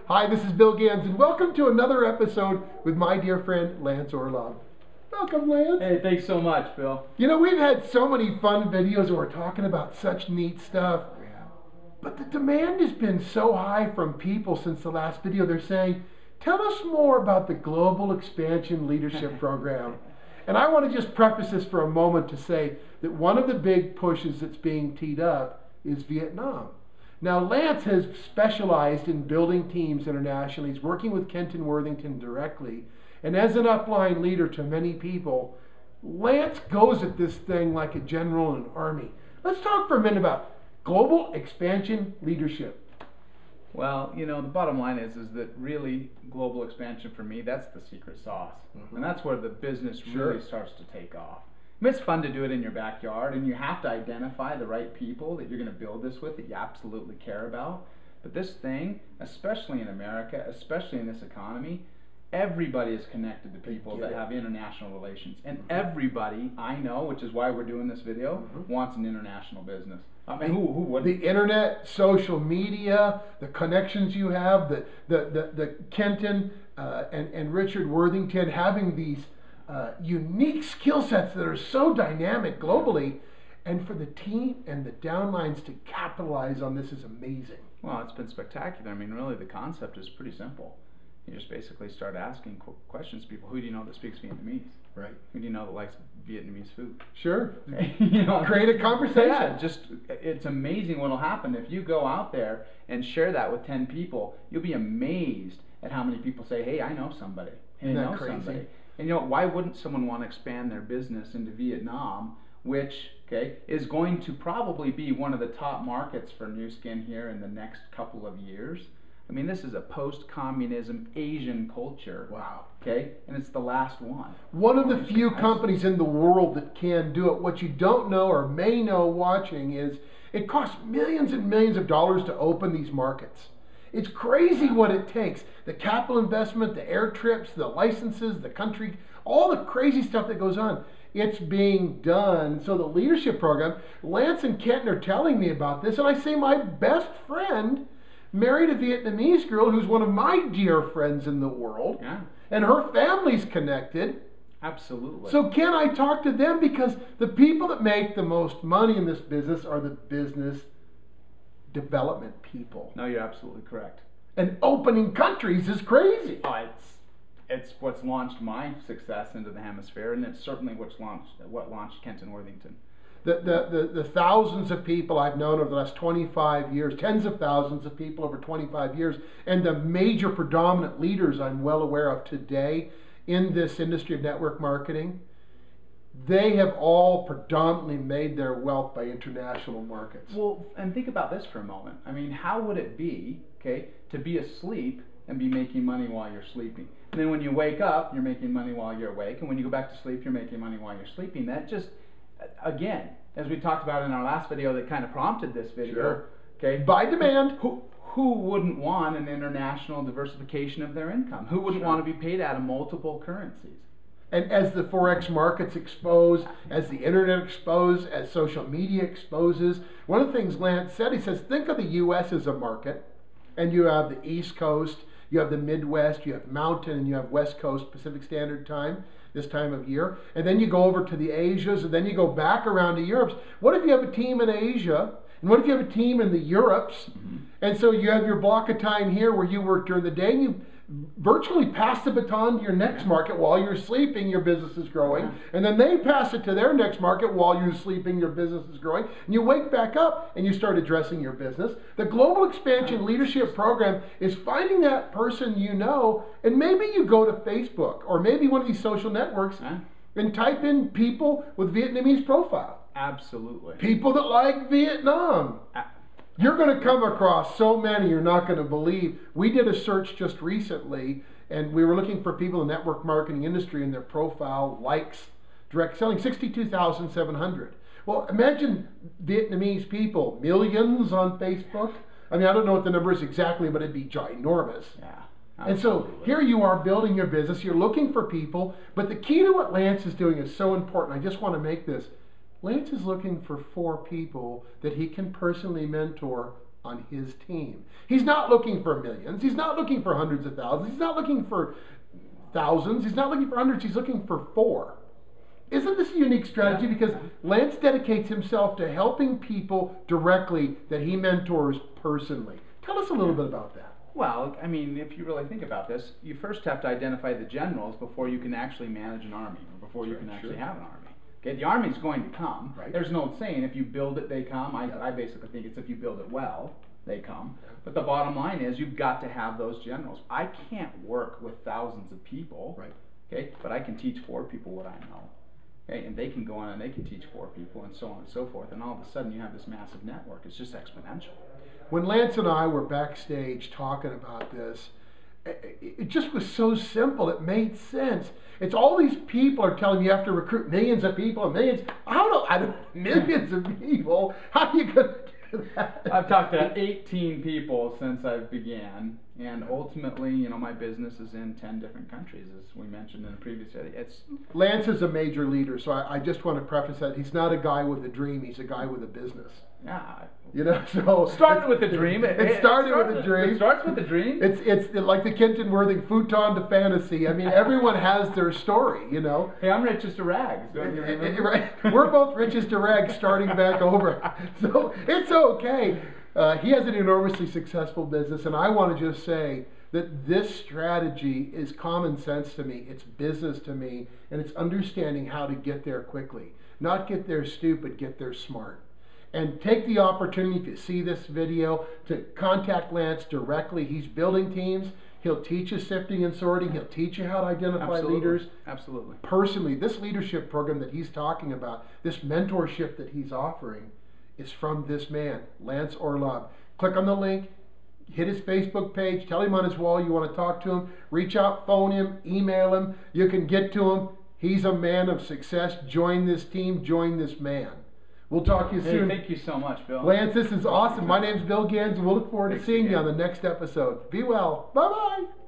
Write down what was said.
Hi, this is Bill Gans, and welcome to another episode with my dear friend Lance Orlob. Welcome, Lance. Hey, thanks so much, Bill. You know, we've had so many fun videos and we're talking about such neat stuff. But the demand has been so high from people since the last video. They're saying, tell us more about the Global Expansion Leadership Program. And I want to just preface this for a moment to say that one of the big pushes that's being teed up is Vietnam. Now, Lance has specialized in building teams internationally. He's working with Kenton Worthington directly. And as an upline leader to many people, Lance goes at this thing like a general in an army. Let's talk for a minute about Global Expansion Leadership. Well, you know, the bottom line is that really global expansion for me, that's the secret sauce. And that's where the business really starts to take off. I mean, it's fun to do it in your backyard, and you have to identify the right people that you're going to build this with that you absolutely care about. But this thing, especially in America, especially in this economy, everybody is connected to people that have international relations. And everybody I know, which is why we're doing this video, wants an international business. I mean, who wouldn't? The internet, social media, the connections you have, the Kenton and Richard Worthington having these unique skill sets that are so dynamic globally, and for the team and the downlines to capitalize on this is amazing. Well, it's been spectacular. I mean, really, the concept is pretty simple. You just basically start asking questions to people. Who do you know that speaks Vietnamese? Right. Who do you know that likes Vietnamese food? Sure. You know, create a conversation. Yeah, it's amazing what'll happen if you go out there and share that with 10 people. You'll be amazed at how many people say, "Hey, I know somebody. Hey, I know somebody." And you know, why wouldn't someone want to expand their business into Vietnam, which is going to probably be one of the top markets for Nu Skin here in the next couple of years? I mean, this is a post-communism Asian culture. Wow. And it's the last one. One of the few companies in the world that can do it. What you don't know or may know watching is it costs millions and millions of dollars to open these markets. It's crazy what it takes. The capital investment, the air trips, the licenses, the country, all the crazy stuff that goes on. It's being done. So the leadership program, Lance and Kenton are telling me about this, and I say my best friend married a Vietnamese girl who's one of my dear friends in the world. Yeah. And her family's connected. Absolutely. So can I talk to them? Because the people that make the most money in this business are the business development people. No, you're absolutely correct. And opening countries is crazy. Oh, it's what's launched my success into the hemisphere, and it's certainly what launched Kenton Worthington. The thousands of people I've known over the last 25 years, tens of thousands of people over 25 years, and the major predominant leaders I'm well aware of today in this industry of network marketing, they have all predominantly made their wealth by international markets. Well, and think about this for a moment. I mean, how would it be, to be asleep and be making money while you're sleeping? And then when you wake up, you're making money while you're awake, and when you go back to sleep, you're making money while you're sleeping. That just, again, as we talked about in our last video that kind of prompted this video, by demand. Who wouldn't want an international diversification of their income? Who wouldn't want to be paid out of multiple currencies? And as the Forex markets expose, as the internet exposes, as social media exposes, one of the things Lance said, he says, think of the U.S. as a market, and you have the East Coast, you have the Midwest, you have Mountain, and you have West Coast Pacific Standard Time, this time of year. And then you go over to the Asias, and then you go back around to Europe. What if you have a team in Asia, and what if you have a team in the Europes? And so you have your block of time here where you work during the day, and you virtually pass the baton to your next market while you're sleeping, your business is growing. And then they pass it to their next market while you're sleeping, your business is growing. And you wake back up and you start addressing your business. The Global Expansion Leadership Program is finding that person you know, and maybe you go to Facebook or maybe one of these social networks and type in people with Vietnamese profile. Absolutely. People that like Vietnam. You're going to come across so many you're not going to believe. We did a search just recently, and we were looking for people in the network marketing industry and their profile, likes, direct selling, 62,700. Well, imagine Vietnamese people, millions on Facebook. I mean, I don't know what the number is exactly, but it'd be ginormous. Yeah. Absolutely. And so here you are building your business, you're looking for people, but the key to what Lance is doing is so important. I just want to make this. Lance is looking for 4 people that he can personally mentor on his team. He's not looking for millions. He's not looking for hundreds of thousands. He's not looking for thousands. He's not looking for hundreds. He's looking for 4. Isn't this a unique strategy? Because Lance dedicates himself to helping people directly that he mentors personally. Tell us a little bit about that. Well, I mean, if you really think about this, you first have to identify the generals before you can actually manage an army, or before you can actually have an army. Okay, the army's going to come. Right. There's no saying if you build it, they come. I basically think it's if you build it well, they come. But the bottom line is you've got to have those generals. I can't work with thousands of people, Right. okay, but I can teach 4 people what I know. Okay, and they can go on and they can teach 4 people and so on and so forth. And all of a sudden you have this massive network. It's just exponential. When Lance and I were backstage talking about this, it just was so simple. It made sense. It's all these people are telling you have to recruit millions of people and millions. I don't millions of people. How are you going to do that? I've talked to 18 people since I began, and ultimately, you know, my business is in 10 different countries, as we mentioned in a previous video. Lance is a major leader, so I just want to preface that he's not a guy with a dream. He's a guy with a business. Yeah. You know, so started with a dream. It started with a dream. It starts with a dream. It's like the Kenton Worthing futon to fantasy. I mean, everyone has their story, you know. Hey, I'm rich as to rags. Don't you remember? Right. We're both rich as to rags, starting back over. So it's okay. He has an enormously successful business, and I want to just say that this strategy is common sense to me. It's business to me, and it's understanding how to get there quickly. Not get there stupid, get there smart. And take the opportunity, if you see this video, to contact Lance directly. He's building teams. He'll teach you sifting and sorting. He'll teach you how to identify leaders. Absolutely. Personally, this leadership program that he's talking about, this mentorship that he's offering, is from this man, Lance Orlob. Click on the link, hit his Facebook page, tell him on his wall you want to talk to him, reach out, phone him, email him. You can get to him. He's a man of success. Join this team, join this man. We'll talk to you soon. Thank you so much, Bill. Lance, this is awesome. My name's Bill Gans, and we'll look forward to seeing you on the next episode. Be well. Bye-bye.